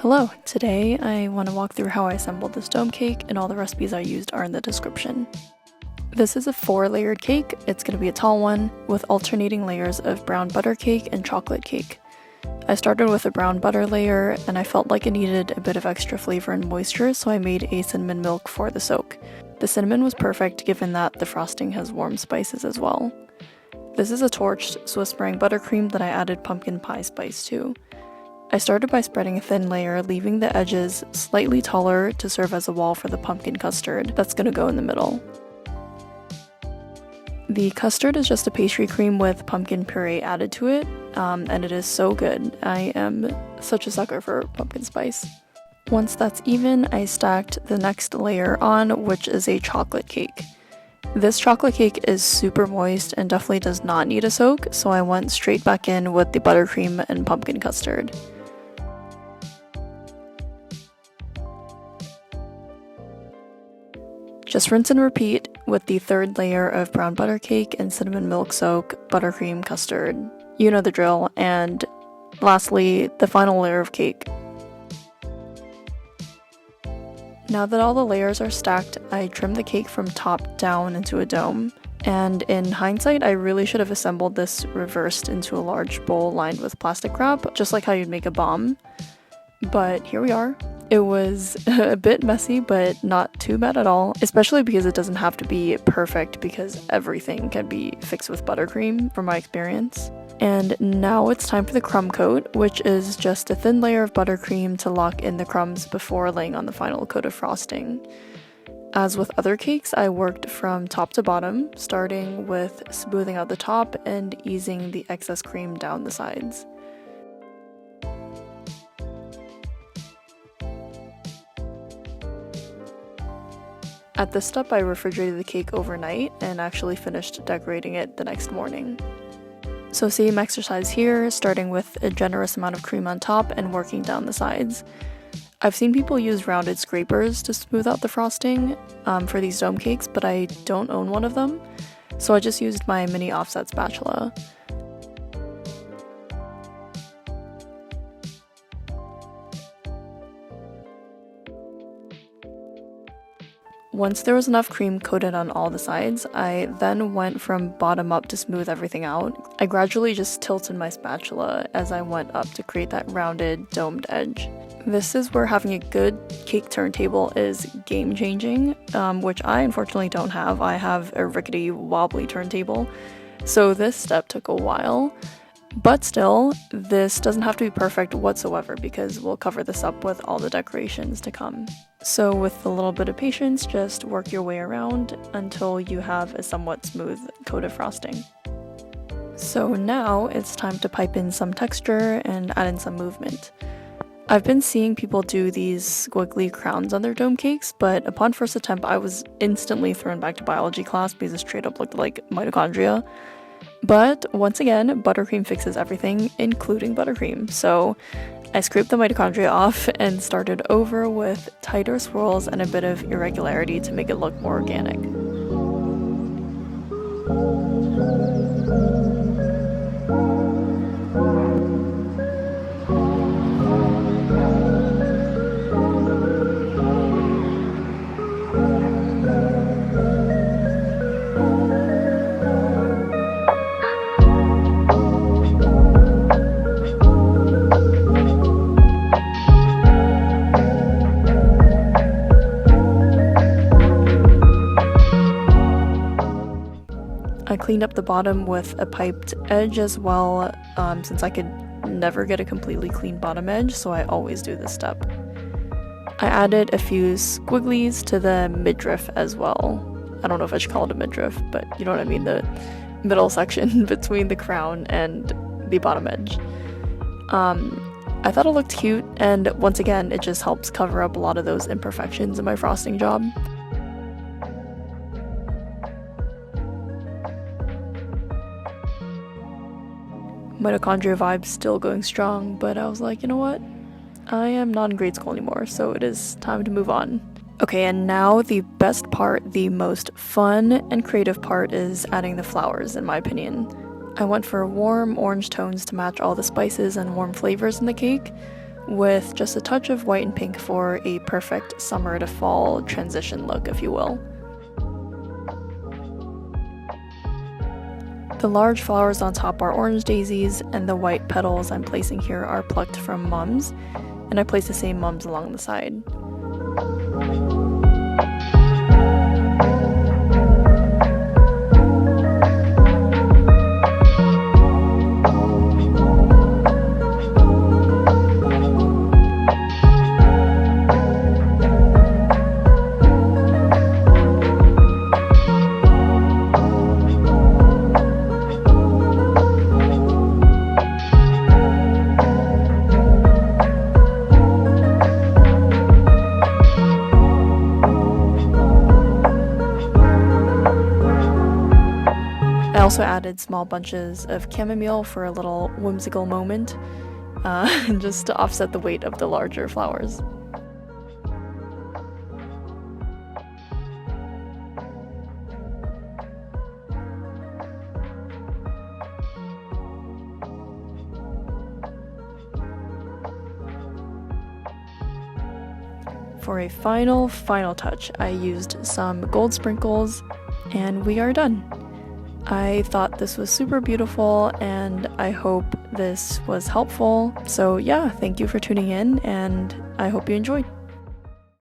Hello, today I want to walk through how I assembled this dome cake, and all the recipes I used are in the description. This is a 4-layered cake. It's going to be a tall one with alternating layers of brown butter cake and chocolate cake. I started with a brown butter layer and I felt like it needed a bit of extra flavor and moisture, so I made a cinnamon milk for the soak. The cinnamon was perfect given that the frosting has warm spices as well. This is a torched Swiss meringue buttercream that I added pumpkin pie spice to. I started by spreading a thin layer, leaving the edges slightly taller to serve as a wall for the pumpkin custard that's going to go in the middle. The custard is just a pastry cream with pumpkin puree added to it, and it is so good. I am such a sucker for pumpkin spice. Once that's even, I stacked the next layer on, which is a chocolate cake. This chocolate cake is super moist and definitely does not need a soak, so I went straight back in with the buttercream and pumpkin custard. Just rinse and repeat with the third layer of brown butter cake and cinnamon milk soak, buttercream, custard, you know the drill, and lastly, the final layer of cake. Now that all the layers are stacked, I trimmed the cake from top down into a dome, and in hindsight, I really should have assembled this reversed into a large bowl lined with plastic wrap, just like how you'd make a bomb, but here we are. It was a bit messy, but not too bad at all, especially because it doesn't have to be perfect because everything can be fixed with buttercream from my experience. And now it's time for the crumb coat, which is just a thin layer of buttercream to lock in the crumbs before laying on the final coat of frosting. As with other cakes, I worked from top to bottom, starting with smoothing out the top and easing the excess cream down the sides. At this step, I refrigerated the cake overnight and actually finished decorating it the next morning. So same exercise here, starting with a generous amount of cream on top and working down the sides. I've seen people use rounded scrapers to smooth out the frosting for these dome cakes, but I don't own one of them, so I just used my mini offset spatula. Once there was enough cream coated on all the sides, I then went from bottom up to smooth everything out. I gradually just tilted my spatula as I went up to create that rounded, domed edge. This is where having a good cake turntable is game-changing, which I unfortunately don't have. I have a rickety, wobbly turntable, so this step took a while. But still, this doesn't have to be perfect whatsoever because we'll cover this up with all the decorations to come. So with a little bit of patience, just work your way around until you have a somewhat smooth coat of frosting. So now it's time to pipe in some texture and add in some movement. I've been seeing people do these squiggly crowns on their dome cakes, but upon first attempt I was instantly thrown back to biology class because it straight up looked like mitochondria. But once again, buttercream fixes everything, including buttercream. So I scraped the mitochondria off and started over with tighter swirls and a bit of irregularity to make it look more organic. I cleaned up the bottom with a piped edge as well, since I could never get a completely clean bottom edge, so I always do this step. I added a few squigglies to the midriff as well. I don't know if I should call it a midriff, but you know what I mean, the middle section between the crown and the bottom edge. I thought it looked cute, and once again, it just helps cover up a lot of those imperfections in my frosting job. Mitochondria vibes still going strong, but I was like, you know what? I am not in grade school anymore, so it is time to move on. Okay, and now the best part, the most fun and creative part is adding the flowers, in my opinion. I went for warm orange tones to match all the spices and warm flavors in the cake, with just a touch of white and pink for a perfect summer to fall transition look, if you will. The large flowers on top are orange daisies, and the white petals I'm placing here are plucked from mums, and I place the same mums along the side. I also added small bunches of chamomile for a little whimsical moment, just to offset the weight of the larger flowers. For a final touch, I used some gold sprinkles, and we are done. I thought this was super beautiful, and I hope this was helpful. So yeah, thank you for tuning in, and I hope you enjoyed.